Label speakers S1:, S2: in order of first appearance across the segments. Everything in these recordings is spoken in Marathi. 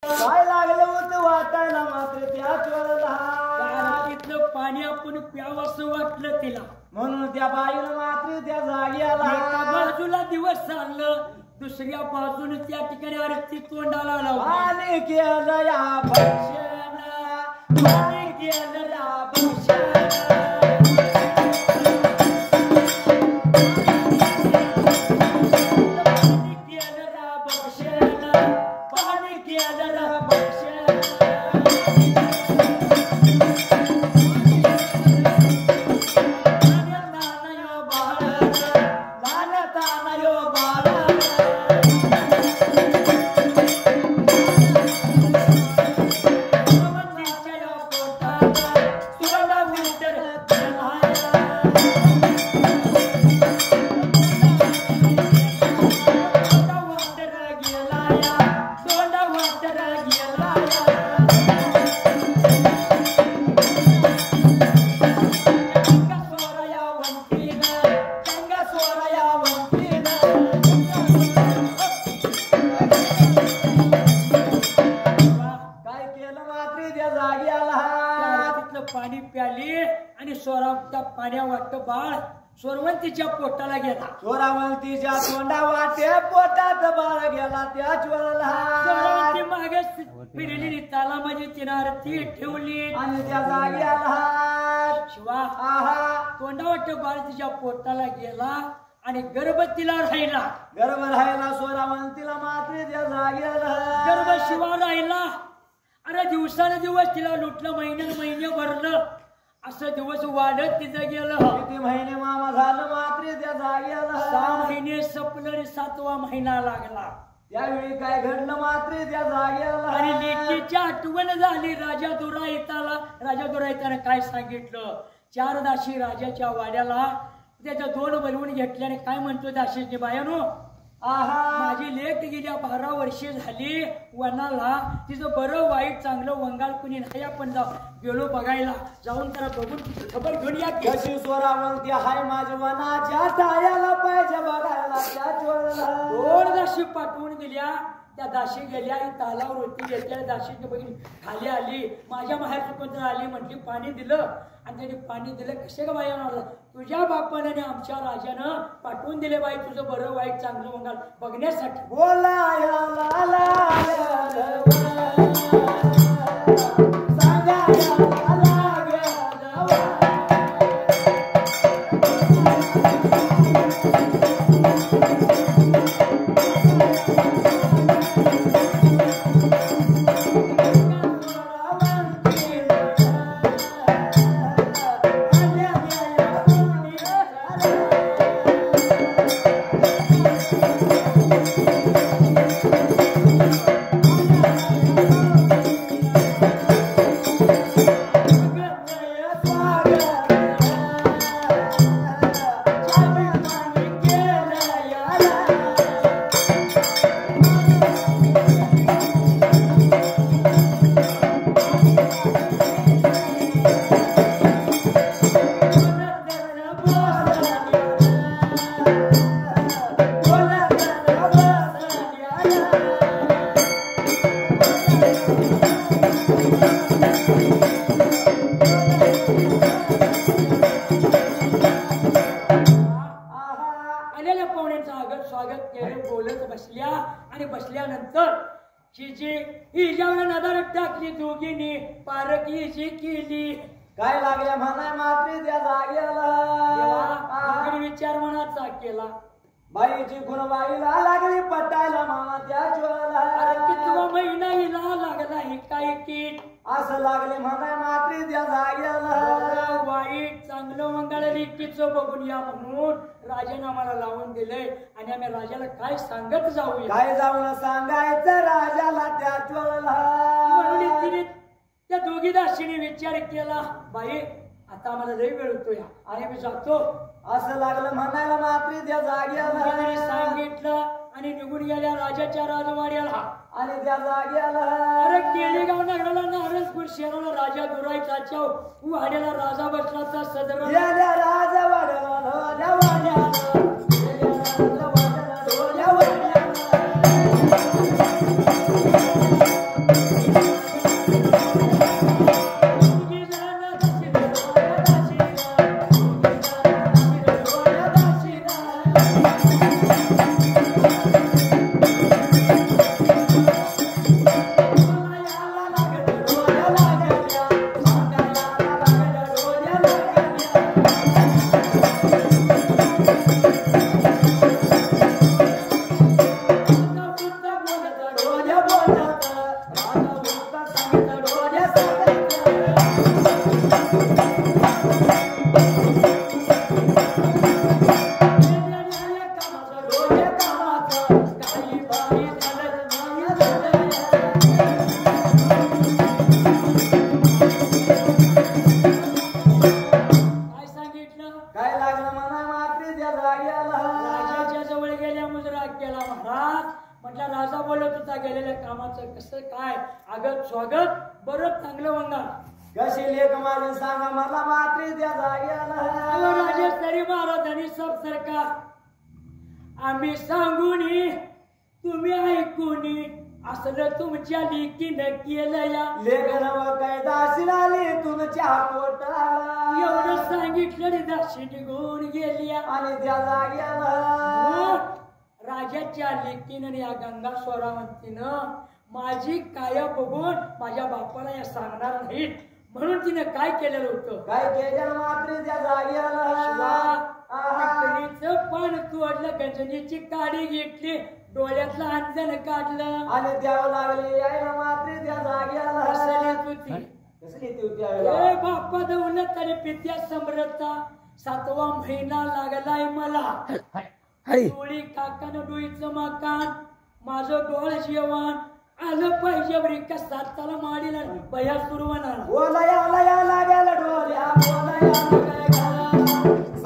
S1: काय लागलं होतं वाटायला मात्र त्याच वेळेला
S2: तिथलं पाणी आपण प्यावंसं वाटलं तिला
S1: म्हणून त्या बाईनं मात्र त्या जागी आला.
S2: एका बाजूला दिवस चाललं दुसऱ्या बाजूने त्या ठिकाणी आरती तोंडाला लावली.
S1: पाणी केलं या भक्षण पाणी केलं या भक्षण
S2: पाणी प्याली आणि स्वराच्या पाण्या वाटत बाळ स्वरवंतीच्या पोटाला गेला.
S1: स्वरावंतीच्या तोंडा वाटे पोटात बाळ गेला. त्याच वेळेला
S2: स्वरावंती मागे फिरलेली ताला म्हणजे तिनं आरती ठेवली
S1: आणि त्या जागी आला.
S2: शिवा तोंडा वाटत बाळ तिच्या पोटाला गेला आणि गर्भ तिला राहिला.
S1: गर्भ राहिला स्वरावंतीला मात्र त्या जागी आला.
S2: गर्भ शिवा राहिला. अरे दिवसानं दिवस तिला लुटलं महिन्यानं महिने भरलं असं दिवस वाढत तिचं गेलं.
S1: किती महिने मामा झालं मात्र त्या जागी आला.
S2: 6 महिने संपलं आणि 7वा महिना लागला.
S1: त्यावेळी काय घडलं मात्र त्या जागी आला.
S2: आणि लेकीची आठवण झाली. राजा दुराईताला. राजा दुराईताने काय सांगितलं 4 दाशी राजाच्या वाड्याला त्याच्या 2 बलवून घेतल्याने काय म्हणतो दाशीची बायानो माझी लेक गेल्या 12 वर्षे झाली वनाला तिचं बरं वाईट चांगलं वंगाल कुणी नाही. आपण गेलो बघायला जाऊन त्याला बघून खबर घेऊन या.
S1: कशी स्वरावंती हाय माझ्या वनाच्या टायाला पाहिजे बघायला. त्याच वेळेला
S2: 2 दाशी पाठवून दिल्या. त्या दाशी गेल्या तालावर होती. घेतल्या दाशीची बघितली खाली आली. माझ्या माहेर कोणतं आली म्हटली पाणी दिलं आणि त्याने पाणी दिलं. कसे का बाई तुझ्या बापाने आणि आमच्या राजानं पाठवून दिले बाई तुझं बरं वाईट चांगलं वंगाल बघण्यासाठी. स्वागत केलं. बोलत बसल्या आणि बसल्यानंतर हिच्यावर नजर टाकली. दोघींनी पारखीची केली.
S1: काय लागल्या म्हणाय मात्र त्या जागी आला.
S2: विचार मनाचा केला.
S1: बाईची गुणबाईला लागली पटायला मामा. त्याच वेळेला
S2: कितवा महिना हिला लागला ही काय कीट
S1: असं लागले म्हणाय मात्र त्या जागी आला.
S2: वाईट चांगलं मंगळ लिखीचं बघून या म्हणून राजाने आम्हाला लावून दिले आणि आम्ही राजाला काय सांगत जाऊ.
S1: काय जाऊन सांगायचं राजाला. त्याच वेळेला
S2: म्हणून तिने त्या दोघी दाशीने विचार केला बाई आता आम्हाला लई वेळ होतो या आणि मी जातो
S1: असं लागलं म्हणायला मात्र त्या जागी आला.
S2: सांगितलं आणि निघून गेल्या राजाच्या राजवाड्याला.
S1: आणि त्या जागी आला.
S2: अरे केळीगाव नगराला नारळपूर शहराला राजा दुराईच्या वाड्याला राजा बसला सदर
S1: राजवाड्याला
S2: देवाचं कसं काय अगं स्वागत बरं चांगलं वंगा
S1: कशी लेख माझी सांगा मला मात्री त्या जाग्याला
S2: राजेश्वरी महाराजांनी सब सरकार आम्ही सांगूनी तुम्ही ऐकूनी असलं तुमच्या लेकीनं केलं या
S1: लेखन काय दासीन आली तुमच्या पोटाला
S2: एवढं सांगितलं दाशी निघून गेली
S1: आणि त्या जाग्याला
S2: राजाच्या लेकीनं या गंगा स्वरावंतीनं माझी काया बघून माझ्या बापाला या सांगणार नाहीत म्हणून तिने काय केलेलं होतं
S1: काय केलं मात्री त्या जाग्याला
S2: पण तोडलं गंजनीची काडी घेतली डोळ्यातलं अंजन काढलं
S1: आणि द्यावं लागली यायला मात्री त्या जाग्याला कसली ती होती
S2: बाप्पा दवलं तरी पित्या समृद्धा 7वा महिना लागलाय मला डोळी काकानं डोळीचं मकान माझं डोळ जेवण आलं पाहिजे बरी का 7 माडीला भया सुरू होणार
S1: बोला या लागेल डोळ्या बोला या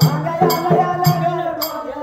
S1: सांगा या लागेल डोळ्या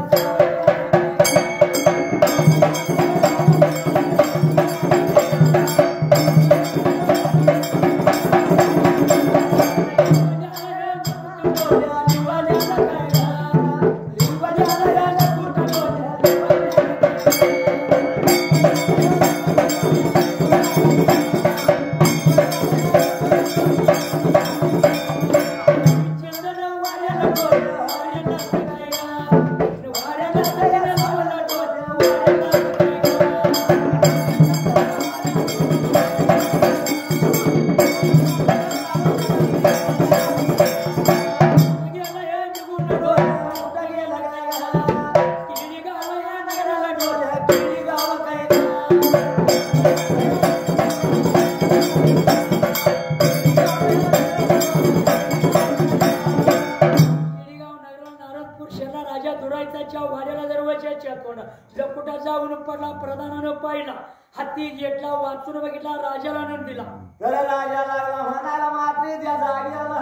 S2: हाती घेतला वाचून बघितला राजाला आनंद दिला
S1: राजा लागला म्हणाला मात्री त्या जाग्याला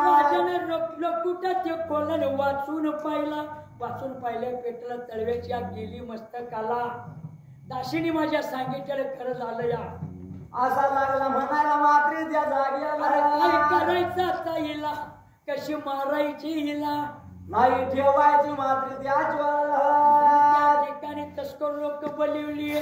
S2: राजाने लकुटात कोणाने वाचून पाहिलं पेटलं तळव्याच्या गेली मस्तकाला दाशीने माझ्या सांगितलेलं खरं झालं या
S1: असा लागला म्हणाला मात्री त्या जाग्याला
S2: काय करायचं आता हिला कशी मारायची हिला
S1: नाही ठेवायची मात्र त्याच
S2: त्या ठिकाणी तस्कर लोक बोलवली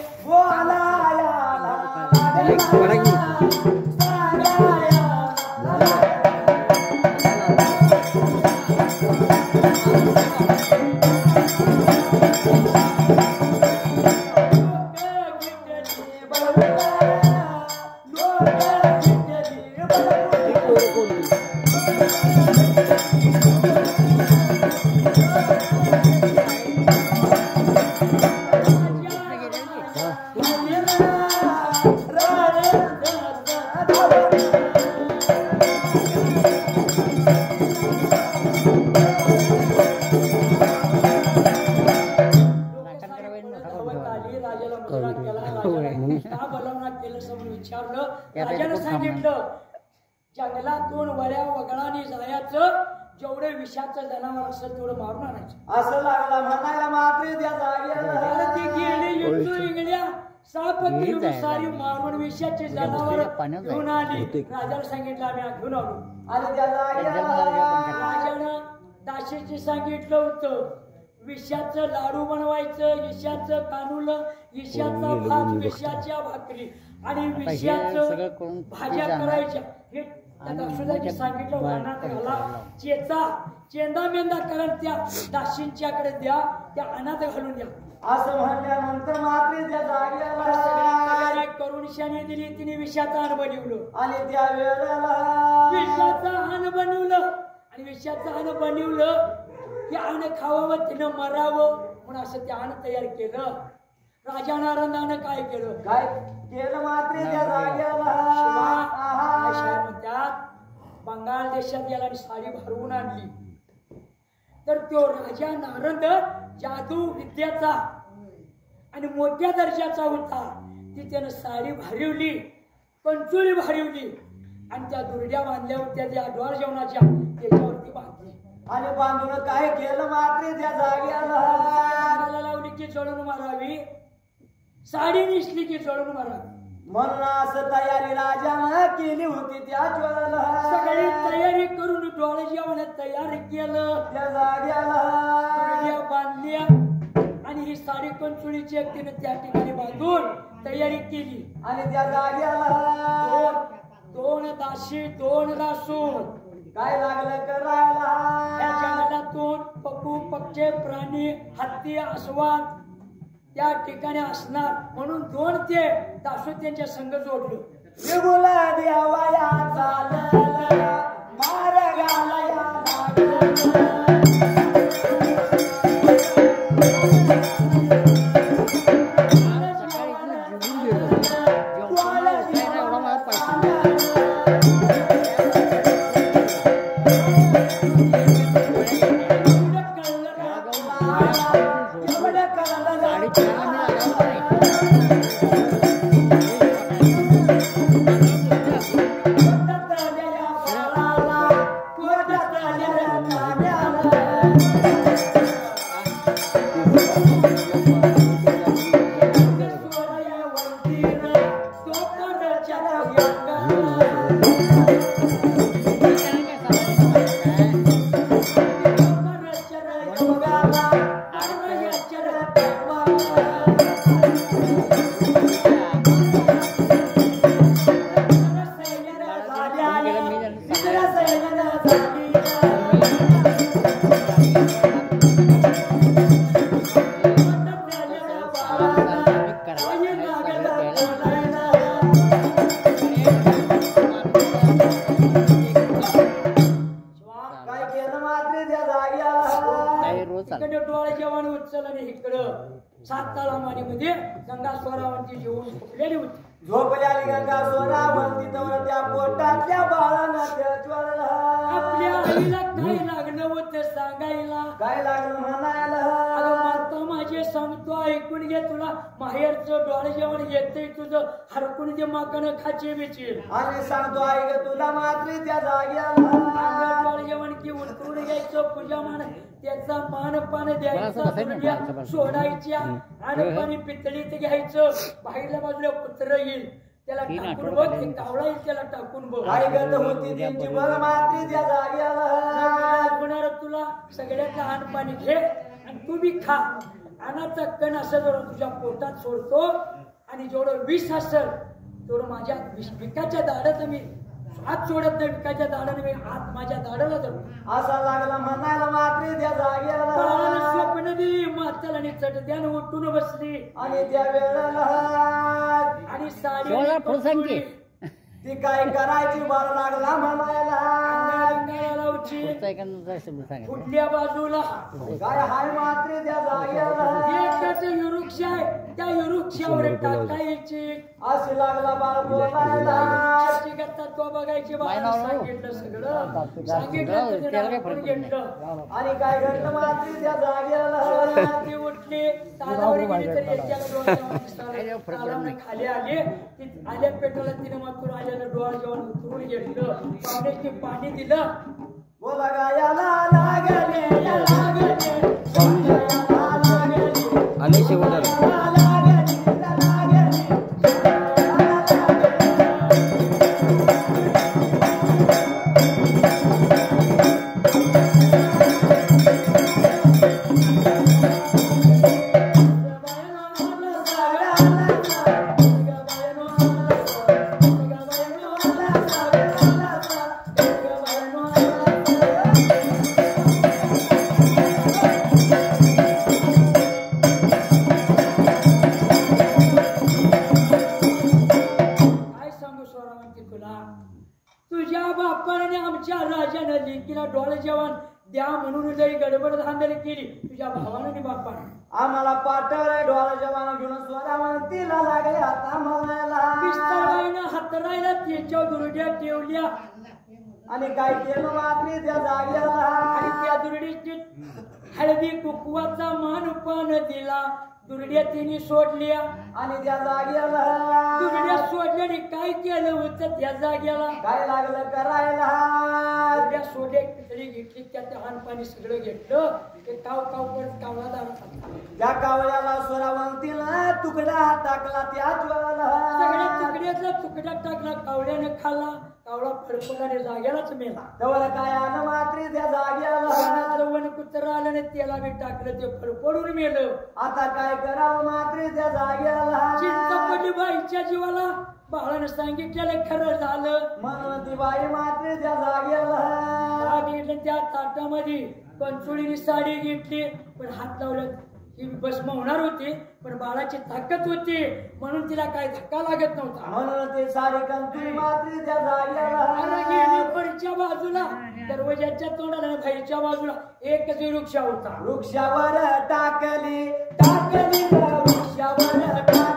S2: राजाने सांगितलं जंगलातून वड्या वगळाने जायचं जेवढे विषाचं जनावर असेल तेवढं मारून आणायचं
S1: असं लागला म्हणायला मात्र त्या जाग्याला
S2: ती गेली युद्ध इंगल्या सापती सारी मारून विषाचे जनावर घेऊन आली राजाला सांगितलं आम्ही घेऊन आलो
S1: आणि त्या जाग्याला
S2: राजानं दाशीची सांगितलं होतं विषाचं लाडू बनवायचं विषाचं कानुलं विषाचा भात विषाच्या भाकरी आणि विषयाचं भाज्या करायच्या हे दाक्षुदाची सांगितलं वनात घाला चेंदा मेंदा करून त्या दाशींच्याकडे द्या त्या अनाथ घालून द्या
S1: असं म्हणल्यानंतर मात्र त्या जाग्याला
S2: करून शाने दिली तिने विषाचा अन्न बनवलं
S1: आणि त्या वेळेला
S2: विषाचा अन्न बनवलं आणि विषाचं अन्न बनवलं ते अन्न खावावं तिनं मरावं म्हणून असं ते अन्न तयार केलं राजा नारंदानं काय केलं
S1: मात्र त्या जाग्याला
S2: म्हणतात बंगाल देशात गेला आणि साडी भरवून आणली तर तो राजा नारंद जादू विद्याचा आणि मोठ्या दर्जाचा होता ती त्यानं साडी भरवली पंचोली भरवली आणि त्या दुर्ड्या बांधल्या होत्या त्या द्वार जेवणाच्या त्याच्यावरती बांधली
S1: आणि बांधून काय केलं मात्र त्या जाग्याला
S2: लावली की चढून मारावी साडी नेसली की चढून मारावी
S1: म्हणून असं तयारी राजानं केली होती त्या ज्वाला
S2: सगळी तयारी करून डोळे जेवण तयार केलं
S1: त्या जाग्याला
S2: दुर्ड्या बांधल्या आणि ही साडी कंचुळीची एक तिने त्या ठिकाणी बांधून तयारी केली
S1: आणि त्या जाग्याला
S2: दोन दाशी दोन दासू
S1: काय लागलं करायला
S2: त्या जंगलातून पशु पक्षी प्राणी हत्ती अस्वाल त्या ठिकाणी असणार म्हणून दोन ते दासू त्यांच्या संघ जोडलो
S1: विगुला देवाया चालला मार्गाला
S2: डोळे जेवण उचल आणि इकडं सात तालामाडीमध्ये गंगा स्वरावांची जेवण फुटलेली होती
S1: झोपली आली गंगा स्वरावंती तर त्या पोटातल्या बाळांना त्या ज्वाला
S2: आपल्या आईला काय लागलं होतं सांगायला
S1: काय लागलं म्हणायला
S2: माता माझे सांगतो ऐकून घे तुला माहेरचं डोळे जेवण येतंय तुझं हरकून दे माकानं खाचे बिचे
S1: आणि सांगतो ऐक तुला मात्र त्या जाग्याला
S2: डोळे जेवण की उतरून घ्यायचं पूजा मान त्याचा मान पान द्यायचा सोडायच्या आणि पाणी पितळीत घ्यायचं बाहेरल्या बाजूला कुत्र येईल त्याला टाकून बघ कावळा येईल त्याला टाकून बघ
S1: काय गत होती त्यांची बघ मात्र त्या जाग्याला
S2: होणार तुला सगळ्यात लहान पाणी घे आणि तू बी खा अनाचा कण असं जर तुझ्या पोटात सोडतो आणि जेवढं विष असेल तेवढं माझ्या विकाच्या दाडात मी हात सोडत नाही विकाच्या दाडाने मी हात माझ्या दाडाला धरतो
S1: असा लागला म्हणायला मात्र त्या जाग्याला
S2: स्वप्न दिली माताला चटत्यानं उठून बसली
S1: आणि त्या वेळेला
S2: आणि साडी
S1: ती काय करायची बाळ लागला म्हणायला
S2: कुठल्या बाजूला
S1: काय हाय मात्र त्या जाग्याला
S2: एकच युरुक्ष आहे त्या युरुक्षावर टाकायची
S1: अशी लागला बाळ बोलायला
S2: तो बघायची बाळाला सांगितलं सगळं सांगितलं घेतलं
S1: आणि काय घडलं मात्र त्या जाग्याला
S2: ती उठली तालावर गेली तर एकाला खाली आली आल्या पेटवला तिने मात्र आल्याला डोळा जेवण उतरून घेतलं पाण्याची पाणी दिलं
S1: बोला गायाला लागले
S3: आम्ही शेवट
S2: तुझ्या बापाने आमच्या राजानं लेकीला डोळे जेवण द्या म्हणून लई गडबड धांदल केली तुझ्या भावाने बापाने
S1: आम्हाला पाठवलंय डोळा जवान घेऊन स्वरावंतीला लागले आता म्हणायला
S2: पिस्तळाईनं हातरायला त्याच्या दुर्ड्या ठेवल्या
S1: आणि काय केलं मात्र त्या जाग्याला
S2: आणि त्या दुर्डीची हळदी कुकवाचा मान पान दिला दुर्ड्या तिने सोडल्या
S1: आणि त्या जागेला
S2: दुर्ड्या सोडल्याने काय केलं होतं त्या जाग्याला
S1: काय लागलं करायला
S2: दुर्ड्या सोडल्या खिचडी घेतली त्यात हानपाणी सगळं घेतलं ते काव काव करत कावळा दारात
S1: त्या कावळ्याला स्वरावंतीला तुकडा टाकला त्या
S2: सगळ्या
S1: ज्वाला
S2: तुकड्यातला तुकडा टाकला कावळ्याने खाल्ला कावळा फडफडाने जाग्यालाच मेला
S1: तेवढं काय आलं मात्री त्या जागेला
S2: जवळ कुत्रा आलं आणि त्याला मी टाकलं ते फडफडून मेलं
S1: आता काय करावं मात्री त्या जागेला
S2: चिंता पडली बाईच्या जीवाला बाळानं सांगितलेलं खरं झालं
S1: म्हणून ती बाई मात्री त्या जागेला
S2: घेतलं त्या ताटामध्ये पंचोळीने साडी घेतली पण हात लावलं ही भस्म होणार होती पण बाळाची ताकद होती म्हणून तिला काय धक्का लागत नव्हता
S1: म्हणून ती साडी कंतुरी मात्री त्या
S2: अरे
S1: जागेला
S2: गेली पडच्या बाजूला दरवाजाच्या तोंडाला बाहेरच्या बाजूला एकच वृक्ष होता
S1: वृक्षावर टाकली टाकली वृक्षावर टाकली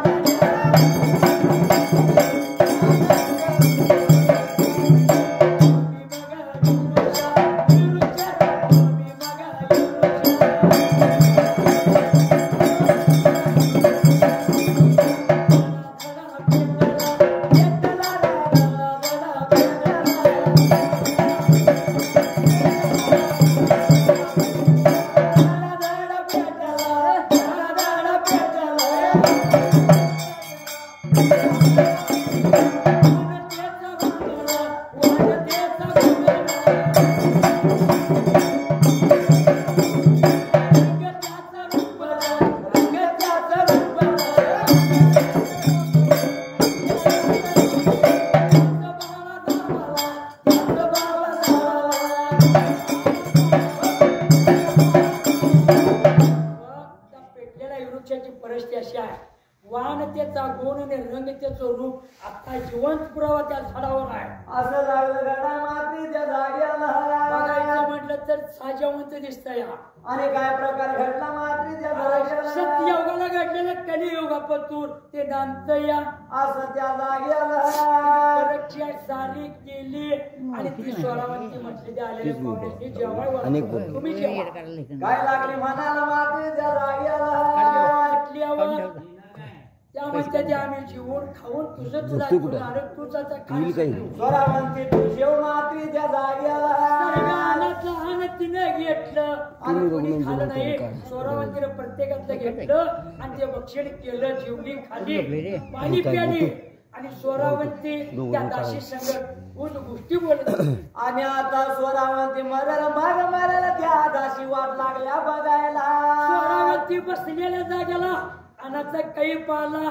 S2: परिस्थिती अशी आहे वाण त्याचा गुण आणि रंग त्याचं रूप आता जिवंत पुरावा त्या झाडावर आहे
S1: असं लागलं गडा मात्री त्या जागेला
S2: बघायचं म्हटलं तर साजवंत दिसतंय
S1: आणि काय प्रकार घडला मात्री त्या जागेला
S2: सत्ययुगाला घडलेलं कलियुगापासून ते नांदया
S1: असं त्या जागेला
S2: परीक्षा सारी केली आणि ती स्वरावंती म्हटली आलेल्या पाहुण्याची जेवाय तुम्ही जेवा
S1: काय लागली म्हणाला मात्री त्या जागेला
S2: त्यामध्ये ते आम्ही जीवन खाऊन तुझं तुला तूच
S1: स्वरावंती तू जेव मात्री त्या जागेला
S2: तिने घेतलं आणि कोणी खाल्लं नाही स्वरावंतीने प्रत्येकाचं घेतलं आणि ते भक्षण केलं जीवली खाली पाणी प्याली आणि स्वरावंती त्या दाशी संगत गोष्टी बोलत
S1: आणि आता स्वरावंती मरायला त्या दाशी वाट लागल्या बघायला
S2: स्वरावंती बसलेल्या जागेला अनाचा काही पाला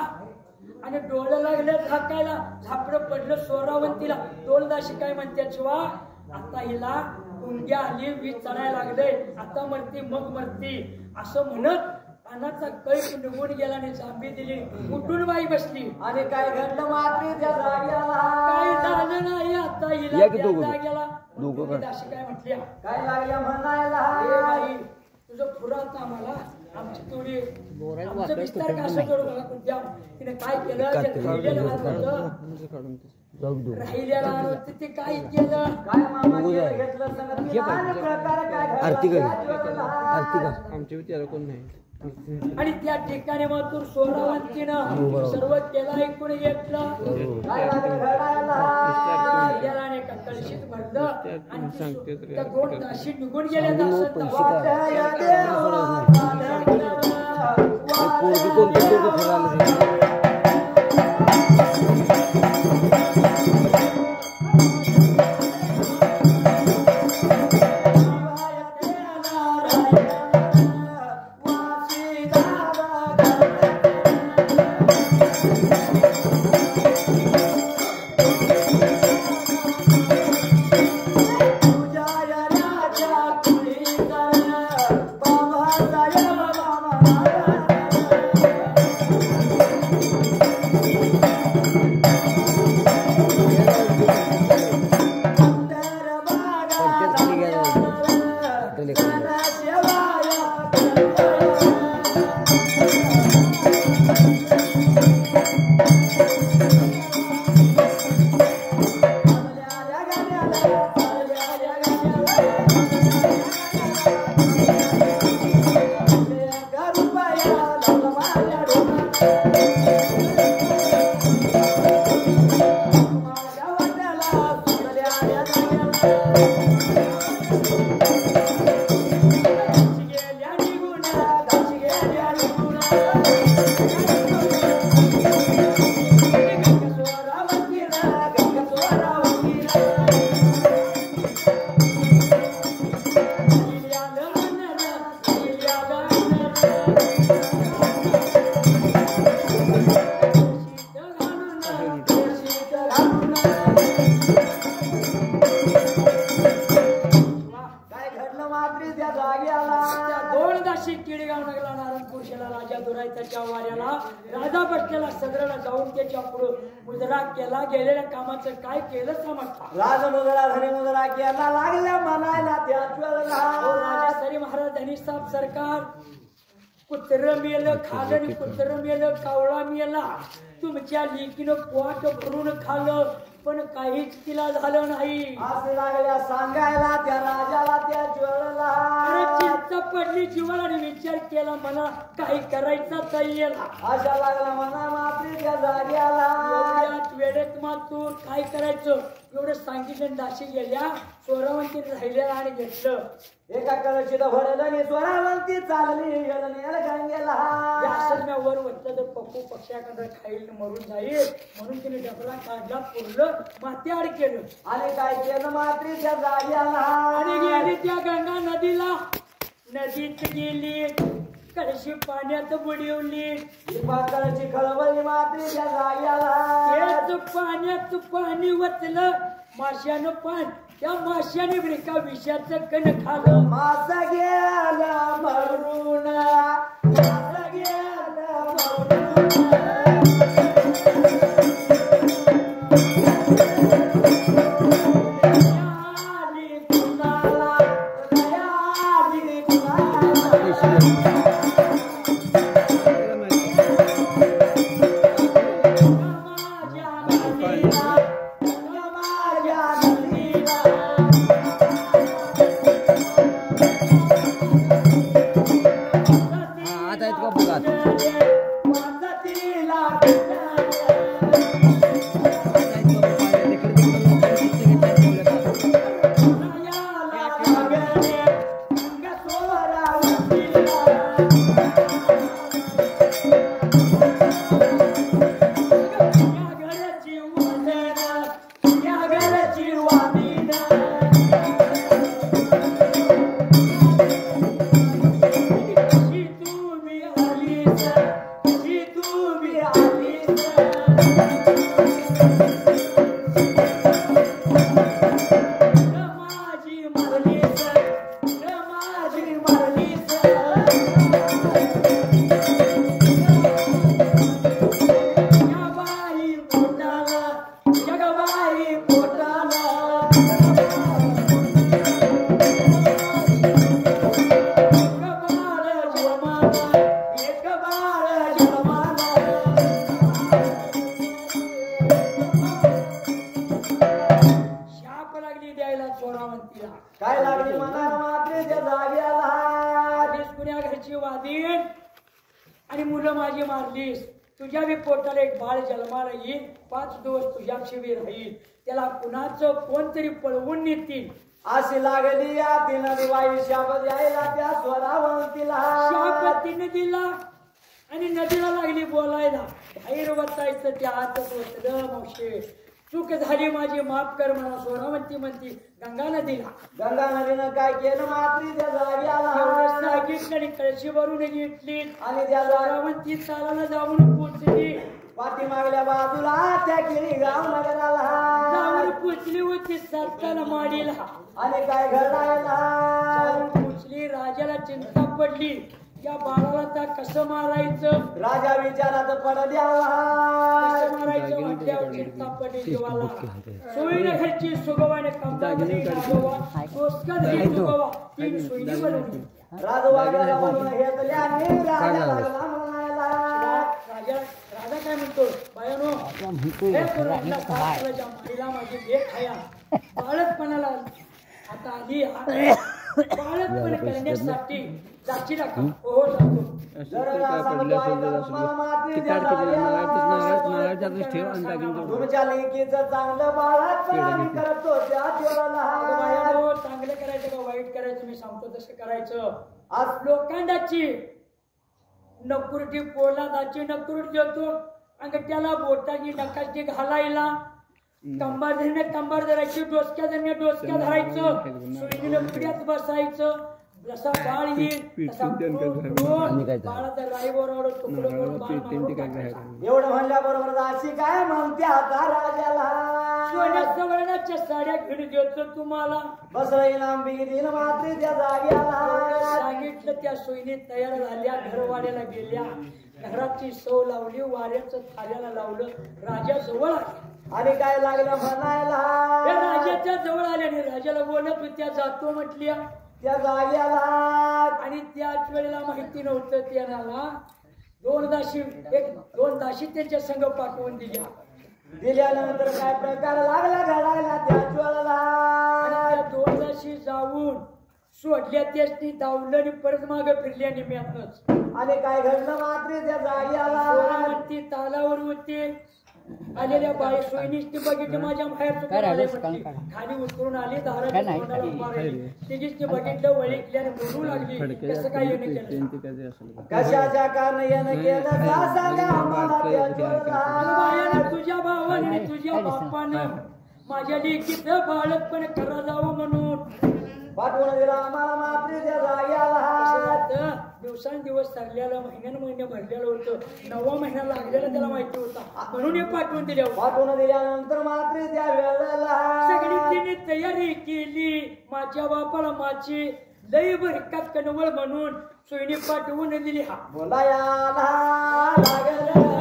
S2: आणि डोळं लागले झाकायला झापडं पडलं स्वरावंतीला डोलदाशी काय म्हणते शिवा आता हिला कुंड्या आली वीज चढायला लागले आता मरती मग मरती असं म्हणत अनाचा कैक निघून गेला आणि जांभी दिली उठून बाई बसली
S1: आणि काय घडलं मात्री त्या जागेला
S2: काही झालं नाही आता हिला त्या जागेला दाशी काय म्हटल्या
S1: काय लागल्या म्हणायला
S2: बाई तुझं पुरात आम्हाला आमची थोडी आमचं विस्तार का असं करू बघा कुठल्या तिने काय केलं राहिलेला होतं ते काय केलं
S1: काय मामा घेतलं सांगत प्रकार काय
S3: आरती आमच्या विचार कोण नाही
S2: आणि त्या ठिकाणी मात्र स्वरावंतीनं सर्व केला ऐकून घेतलं आणि कळशीत भरलं आणि त्या दोन ताशी निघून गेले रथाच्या वाऱ्याला राजा बसलेला सदराला जाऊन त्याच्या पुढं मुजरा केला गेलेल्या कामाचं काय केलं समजता
S1: राज मुजरा धनी मुजरा केला लागल्या म्हणायला त्या ज्वलला
S2: राजा सरी महाराज धनी साहेब सरकार कुत्र मेलं खालं आणि कुत्र मेलं कावळा मेला तुमच्या लेकीनं पोट भरून खाल्लं पण काहीच तिला झालं नाही
S1: असं लागल्या सांगायला त्या राजाला त्या ज्वलला
S2: अरे चिंता पडली जीवाला आणि विचार केला मला काही करायचा तय्यला
S1: अशा लागला म्हणा मात्री त्या जाग्याला
S2: एवढ्यात वेळेत मातूर काय करायचं एवढं सांगितलं दाशी गेल्या स्वरावंती राहिलेला आणि घेतलं
S1: एका कळशीत भरलं आणि स्वरावंती चालली गेलं गंगेला
S2: असं वर वरलं तर पप्पू पक्षाकडे खाईल मरून जाईल म्हणून तिने डबला काढला पुरलं मात्याआड केलं
S1: आणि काय केलं मात्री त्या जाग्याला
S2: आणि गेली त्या गंगा नदीला नदीत गेली कळशी पाण्यात बुडवली
S1: कळशी खळबळली मात्री त्या जाग्याला
S2: पाण्यात पाणी वतलं माश्यानं पान त्या माश्याने एका विषाचं कण खालं
S1: मासा गेला मरून मासा गेला मरून काय लागली म्हणा मात्रेच्या जाग्याला
S2: कुण्या घरची वादीन आणि मुलं माझी मारलीस तुझ्या बी पोटाला एक बाळ जन्माला येईल 5 दिवस तुझ्या शिबी राहील त्याला कुणाचं कोणतरी पळवून नेतील
S1: अशी लागली या तिनं वाई शाप द्यायला त्या स्वरावंतीला
S2: शाप तिने दिला आणि नदीला लागली बोलायला बाहेर वचायचं त्या हातच वचलं मावशे चूक झाली माझी माफ कर म्हणा सोनावंती म्हणती गंगा नदीला
S1: गंगा नदीनं काय केलं मात्रीच्या जाग्याला
S2: सांगितलं आणि कळशी भरून घेतली
S1: आणि त्या
S2: सोनावंती चालायला जाऊन पोचली
S1: पाठीमागल्या बाजूला त्या केली गाव नगराला
S2: जाऊन पोचली होती साताला माडीला
S1: आणि काय घडलायला
S2: जाऊन पोचली राजाला चिंता पडली या बाळाला आता कसं मारायचं
S1: राजा विचारात पडल्याला
S2: कसं मारायचं म्हटल्यावर चिंता पडली जीवाला सोयीने घरची सुगवाने कामदारी राघवा सोसका धरी सुगवा तीन सोयी बनवली
S1: राजवाड्याला म्हणून घेतल्याने राजा लागला म्हणायला
S2: राजा काय म्हणतो बायानो हे करून साताला मारीला माझी लेक खाया बाळकपणाला आता आली बाळकपण करण्यासाठी जाची नका हो जातो
S1: तुमच्या लेकीचं चांगलं बाळाचं करतो त्या
S2: चांगलं करायचं का वाईट करायचं मी सांगतो तसं करायचं आज लोखंडाची नकुरटी पोलादाची नकुरट देतो आणि त्याला बोटाची नकाची घालायला कंबर धरायची डोसक्या धरायचं सुईने पुढ्यात बसायचं जसा बाळ येईल तसा बाळाचा राईवर
S1: एवढं म्हणल्याबरोबर दासी काय म्हणते आता राजाला
S2: सोन्याच्या वर्णाच्या साड्या घेऊन देतो तुम्हाला
S1: बसराई लांबी दिन मात्री त्या जाग्याला
S2: सांगितलं त्या सोयीने तयार झाल्या घरवाड्याला गेल्या घराची सव लावली वाऱ्याचं थाल्याला लावलं राजा जवळ आले
S1: आणि काय लागलं म्हणायला
S2: राजाच्या जवळ आल्याने राजाला बोलत होत्या जातो म्हटल्या
S1: त्या जाग्याला
S2: आणि त्याच वेळेला माहिती नव्हतं त्याला दोन दाशी त्यांच्या संघ पाठवून
S1: दिल्यानंतर काय प्रकार लागला घडायला त्याच वेळेला
S2: आणि त्या दोन दाशी जाऊन सोडल्या त्याची धावलं आणि परत मागे फिरल्या निम्यातच
S1: आणि काय घडलं मात्र त्या जाग्याला
S2: ती तालावर होती आलेल्या बाई सोयीनीच बघितलं माझ्या बाहेर खाली उतरून आली तिघीच बघितलं वळीकल्याने बोलू लागली कसं काय येणं केलं
S1: कशाच्या कारण येणं केलं का सांगा आम्हाला
S2: तुझ्या भावाने तुझ्या बापानं माझ्या लेकीचं बाळकपण करा जावं म्हणून
S1: पाठवून दिला आम्हाला मात्र त्या जाग्याला
S2: दिवसांदिवस सरल्याला महिने भरलेलं होतं 9वा महिना लागलेला त्याला माहिती होता म्हणून हे पाठवून दिल्या
S1: पाठवून दिल्यानंतर मात्र त्या वेळेला
S2: सगळी तिने तयारी केली माझ्या बापाला माझी लई भरकात कनवळ म्हणून सोयीने पाठवून दिली हा
S1: बोलायाला लागलं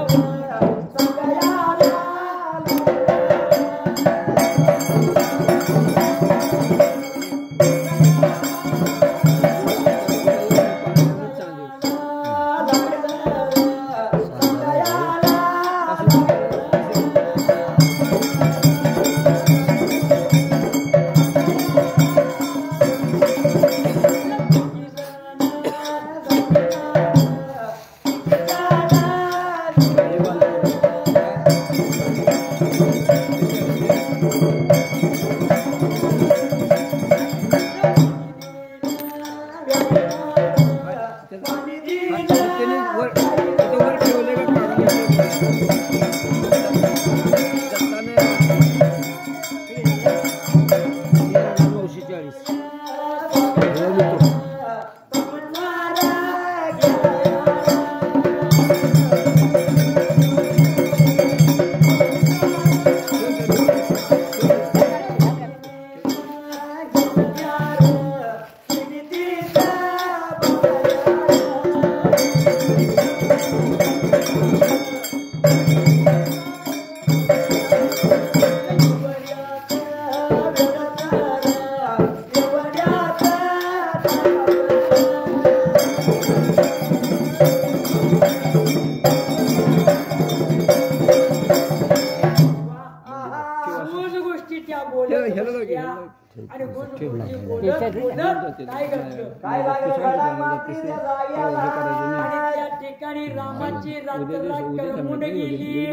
S2: त्या ठिकाणी रामाची करमून गेली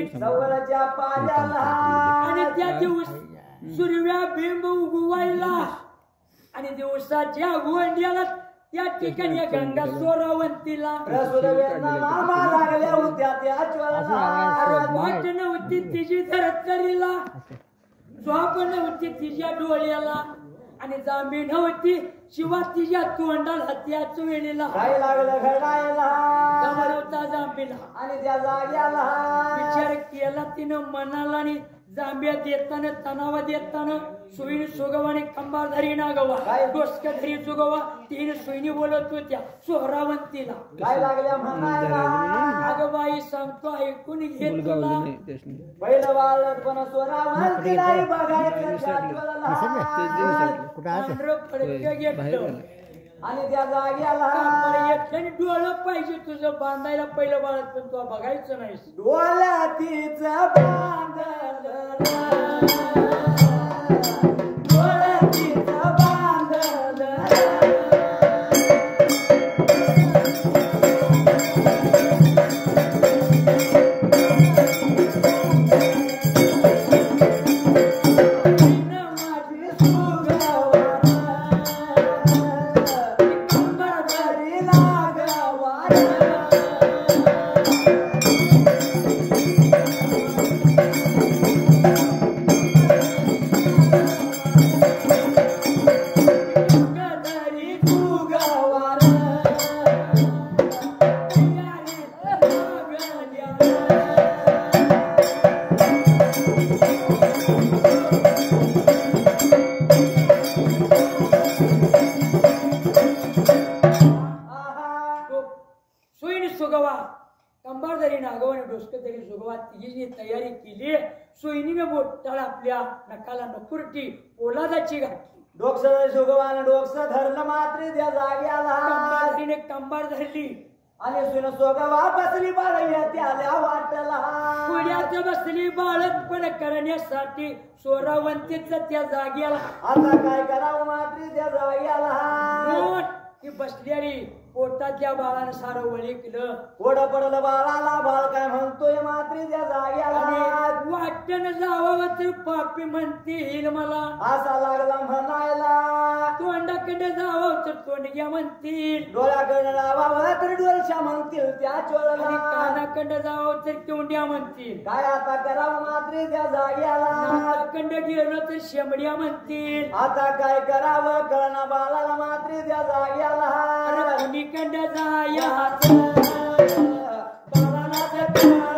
S2: आणि त्या दिवस सूर्या बिंब उगवायला आणि दिवसाच्या गोंड्याला त्या ठिकाणी गंगा सोरावंतीला वाट नव्हती तिची धरतरीला झोप नव्हती तिच्या डोळ्याला आणि जांभी नव्हती शिवा तिच्या तोंडाला त्याच वेळेला
S1: काय लागलं घडायला
S2: जांभीला
S1: आणि त्या जाग्याला
S2: विचार केला तिनं मनाला आणि जांभ्या देताना तणावा देताना सुईन सुगवाने कंबारधारी नागवा डोसक्याधारी जुगवा तीन सुईनी बोलत होत्या सोहरावंतीला
S1: काय लागल्या म्हणायला
S2: अगं बाई सांगतो ऐकून घे तुला
S1: पहिलं बाळक पण सोहरावंतीला बघायचं
S2: फडकं घेतलं
S1: आणि त्या जाग्याला
S2: आणि डोळं पाहिजे तुझं बांधायला पहिलं बाळत पण तुला बघायचं नाही
S1: डोळ्या तिचं बांधलं डोळ्या तिचं बांधलं
S2: सोयीने सुगवा कंबारदारी नागव आणि डोसकं तरी सुगवा तिघीने तयारी केली. सोयीने बोटाला आपल्या नकाला नकुरटी पोलादाची घातली.
S1: डोकसं सुगवान डोकसं धरलं मात्र त्या जाग्याला
S2: कंबारदारीने कंबार धरली
S1: आणि सुन सोगवा बसली बाळ्या त्याला वाटला
S2: पुण्यात बसली बाळतपण करण्यासाठी सोरावंतीच त्या जाग्याला.
S1: आता काय करावं मात्र त्या जाग्याला
S2: ती बसलेली पोटातल्या बाळानं सारं वळी केलं.
S1: ओढ पडलं बाळाला बाळ काय म्हणतोय मात्र त्या जाग्याला
S2: आणि वाटण जावं तर पापी म्हणतील मला.
S1: असा लागला म्हणायला
S2: तोंडाकडे जावं तर तोंडग्या म्हणतील.
S1: डोळ्याकडे लावावं तर डोलशा म्हणतील त्या
S2: आणि
S1: चोळला
S2: कानाकडे जावं तर तोंड्या म्हणतील.
S1: काय आता करावं मात्र त्या जाग्याला
S2: नाकाकडे गेलो तर शेंबड्या म्हणतील.
S1: आता काय करावं कळना बाळाला मात्र त्या जाग्याला
S2: कुणीकडे जाया
S1: बाळाला कळना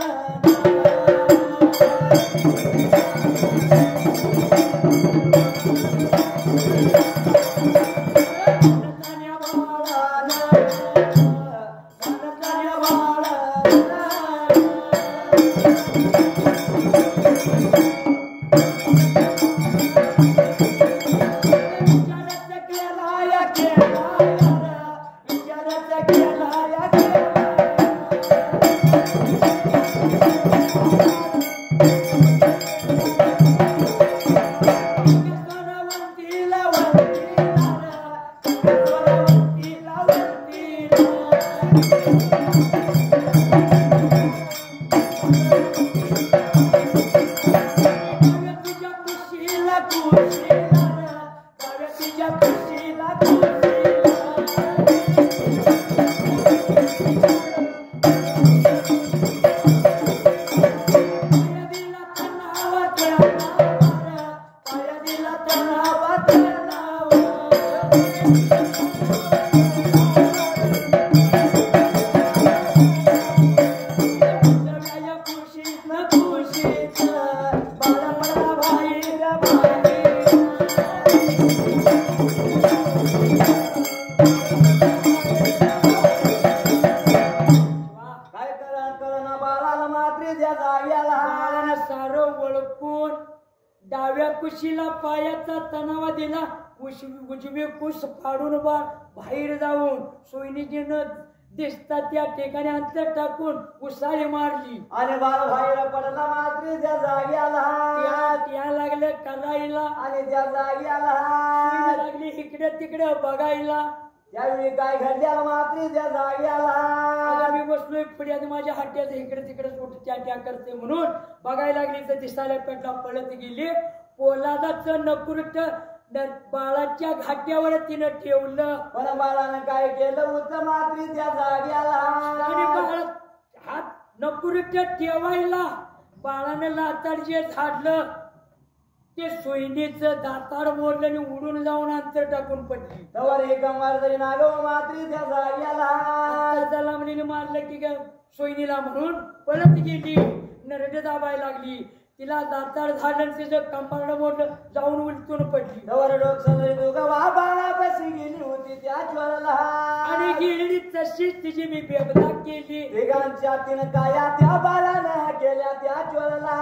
S2: कुशीला पायाचा तणावा दिला. उजवी कुस फाडून बाहेर जाऊन सोयनीजीनं दिसता त्या ठिकाणी अंतर टाकून उसाळी मारली
S1: आणि बाळ बाहेर पडला मात्र त्या जाग्याला
S2: त्या लागले करायला
S1: आणि त्या जाग्याला
S2: लागली इकडे तिकडे बघायला.
S1: त्यावेळी काय घडल्याला मात्र त्या जाग्याला
S2: मी बसलोय पुढे माझ्या हट्ट्याचं इकडे तिकडे त्या करते म्हणून बघायला लागली तर दिसायला पेटला पळत गेली. पोलादाचं नकुरट बाळाच्या घाट्यावर तिनं ठेवलं.
S1: पण बाळानं काय केलं उत्तम मात्र त्या जाग्याला
S2: आणि बाळ हात नकुरट ठेवायला बाळानं लाताड जे झाडलं ते सोयीनीचं दाताड मोडलं आणि उडून जाऊन अंतर टाकून पडली.
S1: तवर हे कंबारदारी नागव मात्र त्या जाग्याला
S2: त्याला म्हणीने मारलं की सोयीनीला म्हणून पळत गेली. नरड दाबायला लागली. तिला दाताड झालं तिचं कंबारड मोडलं जाऊन उलटून पडली.
S1: तवर डोकसं दोघं बाळा बसी गेली होती त्या ज्वरला
S2: आणि गेली तशीच तिची मी बेबदा केली.
S1: तिघांच्या तीन काया त्या बाळानं केल्या त्या ज्वरला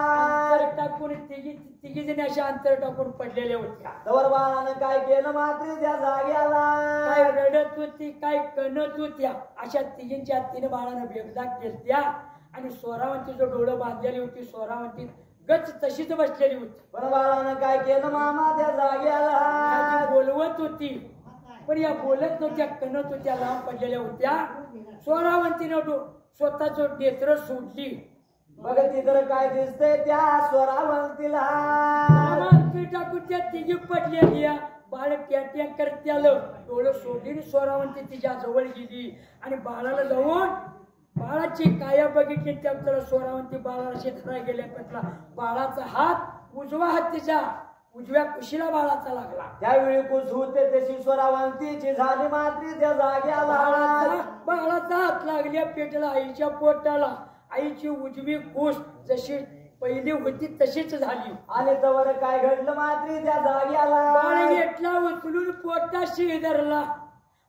S2: अंतर टाकून तिघी जणी अशा अंतर टाकून पडलेल्या होत्या.
S1: तवर बाळानं काय केलं मात्र त्या जाग्याला
S2: काय रडत होती काय कणत होत्या अशा तिघींच्या तिने बाळानं बेबदा केल्या. आणि सोरावंतीचं डोळं बांधलेली होती. सोरावंती गच तशीच बसलेली होती.
S1: पण बाळानं काय केलं मामा त्या जाग्याला
S2: बोलवत होती पण या बोलत नव्हत्या कणत होत्या लांब पडलेल्या होत्या. सोरावंतीनं स्वतःच नेत्र सोडली.
S1: बघ तिथं काय दिसतंय त्या स्वरावंतीला
S2: टाकून त्या तिघी पडलेली बाळ ट्या करत्यालं डोळं सोडली. सोरावंती तिच्या जवळ गेली आणि बाळाला जाऊन बाळाची काया बघितली. त्याला सोरावंती बाळाला धरायला गेल्या पेटला. बाळाचा हात उजवा हात तिच्या उजव्या कुशीला बाळाचा लागला.
S1: त्यावेळी कुस होते तशी स्वरावंतीची झाली मात्र त्या जाग्याला
S2: बाळाचा हात लागल्या पेटला आईच्या पोटाला. आईची उजवी कुस जशी पहिली होती तशीच झाली.
S1: आणि तवर काय घडलं मात्री त्या जाग्याला
S2: बाळ घेतला उचलून पोटाशी धरला.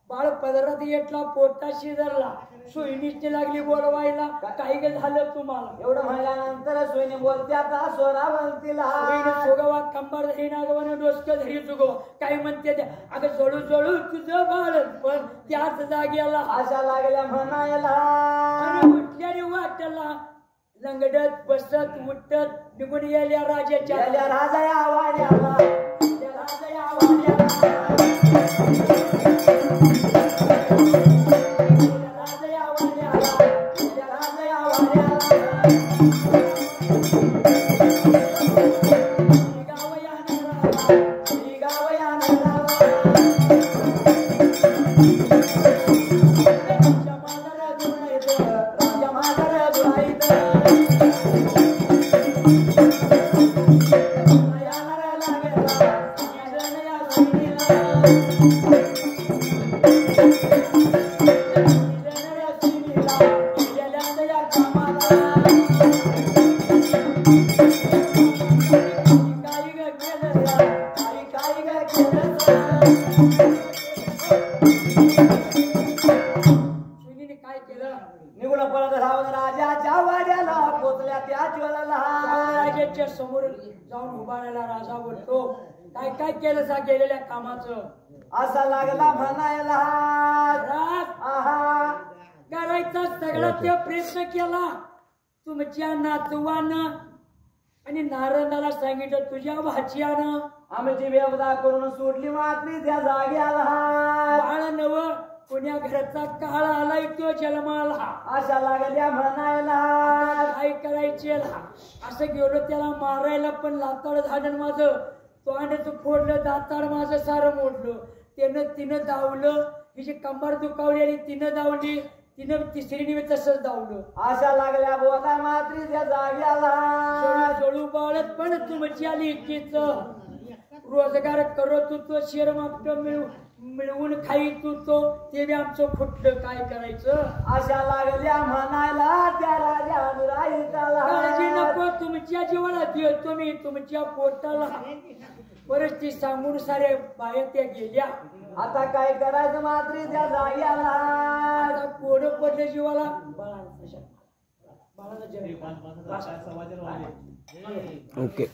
S2: बाळ पदरात घेतला पोटाशी धरला. सोयीनीची लागली बोलवायला काही ग झालं तुम्हाला.
S1: एवढं म्हणल्यानंतर सोयीने बोलते आता स्वरा म्हणतीला
S2: सुगवा कंबर धरी नागवानं डोसकं धरी चुगवा काही म्हणते ते अगं जळू जळू तुझं बाळ पण त्याच जाग्याला
S1: अशा लागल्या म्हणायला.
S2: आणि उठल्याने वाटला लंगडत बसत उठत निघून गेल्या राजाच्या
S1: राजा या वाड्याला राजा या वाड्याला
S2: समोर जाऊन उभारायला राजा बोलतो काय काय केलं सा केलेल्या कामाचं.
S1: असा लागला म्हणायला
S2: करायचा सगळा ते प्रयत्न केला तुमच्या नातवानं आणि नारदाला सांगितलं तुझ्या भाच्यानं
S1: आमची व्यवधा करून सोडली मात्री त्या जाग्याला.
S2: बाळ नव कोण्या घराचा काळ आलाय तो जन्माला.
S1: अशा लागल्या म्हणायला
S2: काय करायचे असं गेलो त्याला मारायला पण लाताड झालं माझं तोंडाचं फोडलं दाताड माझं सारं मोडलं. तिनं धावलं हिची कंबर दुखावली आणि तिनं धावली तिनं तिसरीने तसंच धावलं.
S1: अशा लागल्या बोला मात्री त्या जाग्याला.
S2: जळू बाळत पण तुमच्या लेकीच रोजगार करत होतो शेर मापट मिळवून खाईत होतो ते बी आमचं फुटलं काय करायचं.
S1: अशा लागल्या म्हणायला त्या राजा
S2: काळजी नको तुमच्या जीवाला देतो मी तुमच्या पोटाला. परिस्थिती सांगून सारे बाया त्या गेल्या.
S1: आता काय करायचं मात्री त्या जाग्याला.
S2: कोण पडलं जीवाला
S3: ओके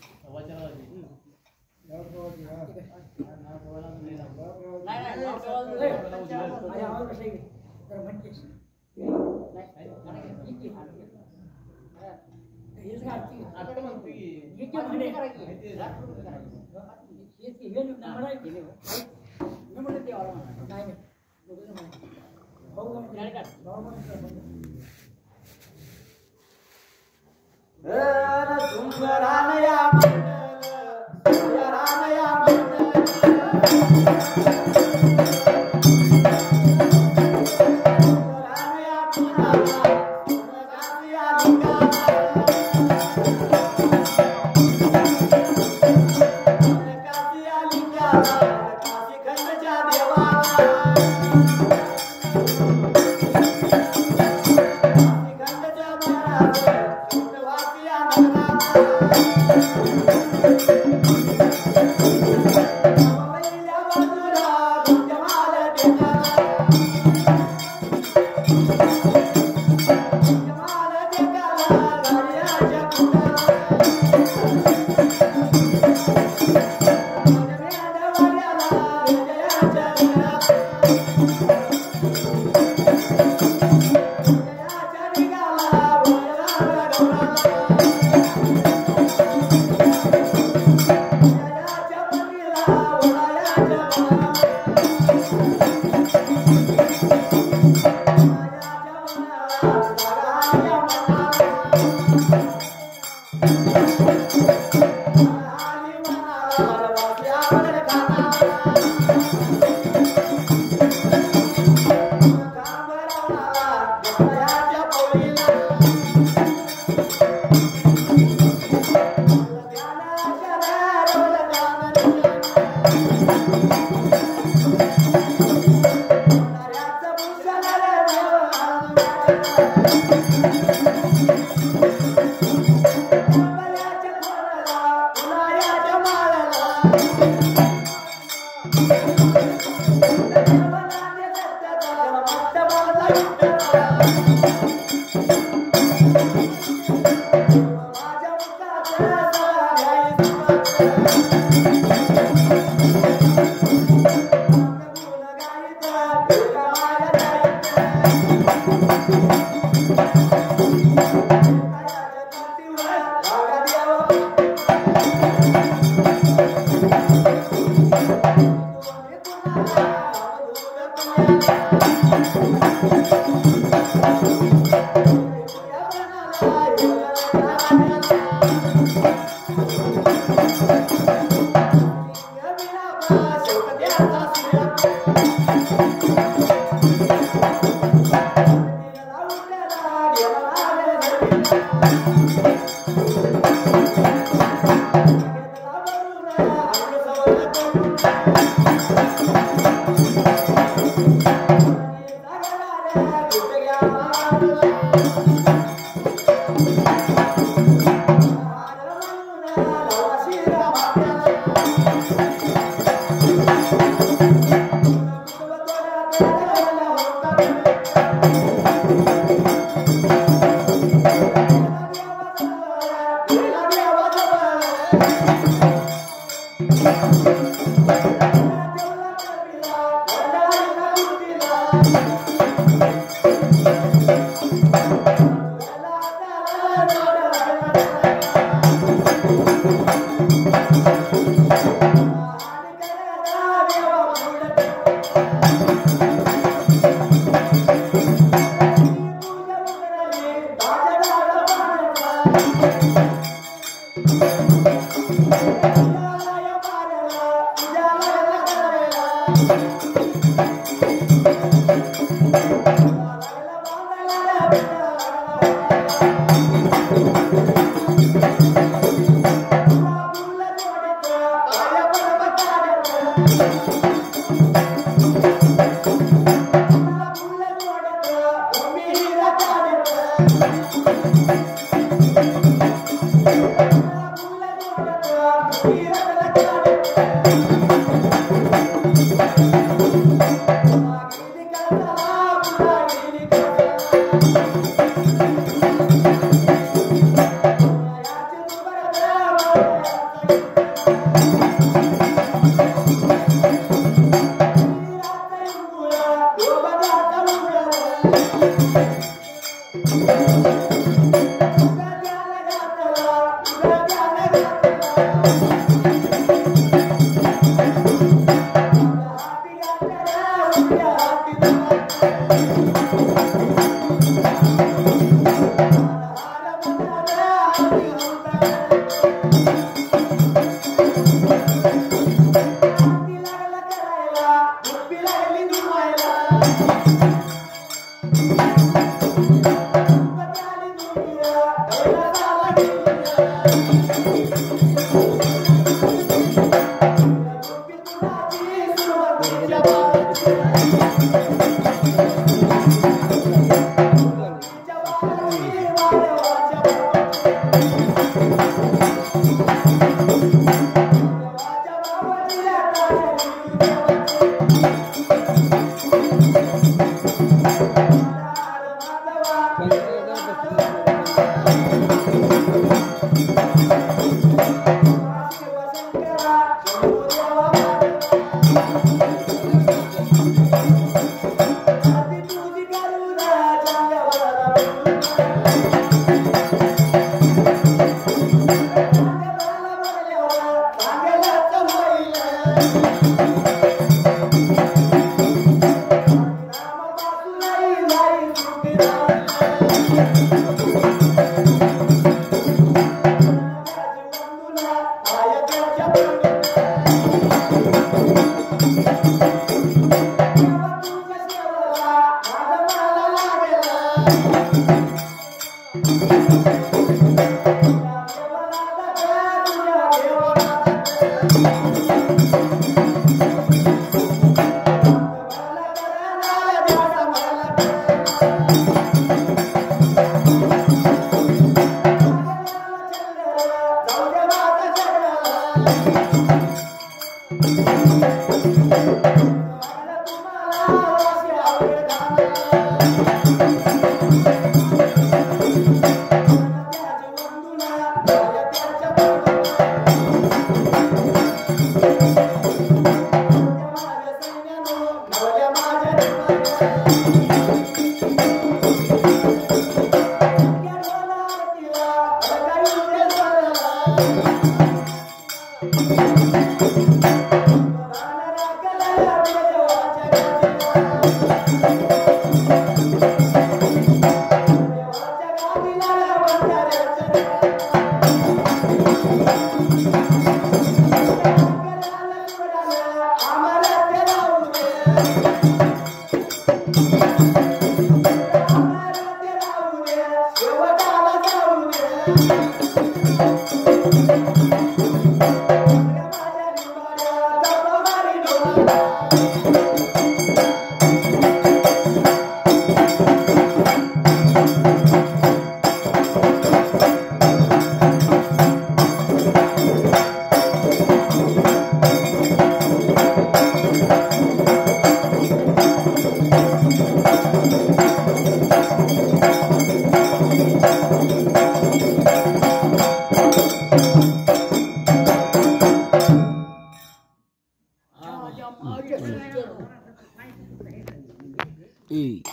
S1: Thank you.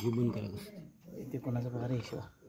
S3: हे बंद करा. ते कोणाचा पगार आहे शिवा.